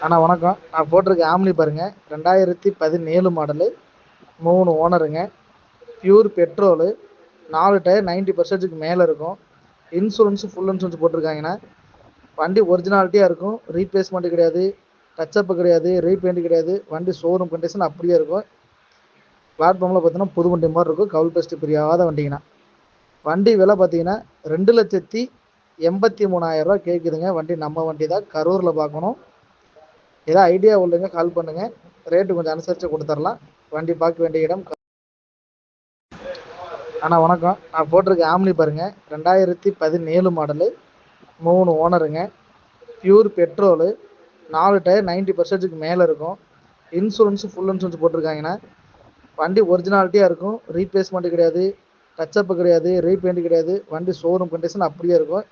அண்ணா வணக்கம். நான் போட்டிருக்க ஆம்னி பாருங்க, 2017 மாடலு, 3 ஓனருங்க, பியூர் பெட்ரோலு, 4 டயர் 90% மேலே இருக்கும். இன்சூரன்ஸு ஃபுல் இன்சூரன்ஸ் போட்டிருக்காங்கண்ணா. வண்டி ஒரிஜினாலிட்டியாக இருக்கும், ரீப்ளேஸ்மெண்ட் கிடையாது, டச்சப்பு கிடையாது, ரீபெயிண்ட் கிடையாது. வண்டி ஷோரூம் கண்டிஷன் அப்படியே இருக்கும். பிளாட்ஃபார்மில் பார்த்தீங்கன்னா புது வண்டி மாதிரி இருக்கும், கவுல் டெஸ்ட் பிரியாத வண்டிங்கண்ணா. வண்டி விலை பார்த்தீங்கன்னா 2,83,000 கேட்குதுங்க. வண்டி நம்ம வண்டி தான், கரூரில் பார்க்கணும். ஏதாவது ஐடியா உள்ளவங்க கால் பண்ணுங்க, ரேட்டு கொஞ்சம் அனுசரித்து கொடுத்துடலாம். வண்டி பார்க்க வேண்டிய இடம். அண்ணா வணக்கம். நான் போட்டிருக்க ஆம்னி பாருங்க, 2017 மாடலு, 3 ஓனருங்க, பியூர் பெட்ரோலு, 4 டயர் 90% மேலே இருக்கும். இன்சூரன்ஸு ஃபுல் இன்சூரன்ஸ் போட்டிருக்காங்கண்ணா. வண்டி ஒரிஜினாலிட்டியாக இருக்கும், ரீப்ளேஸ்மெண்ட் கிடையாது, டச்சப்பு கிடையாது, ரீபெயிண்ட் கிடையாது. வண்டி ஷோரூம் கண்டிஷன் அப்படியே இருக்கும்.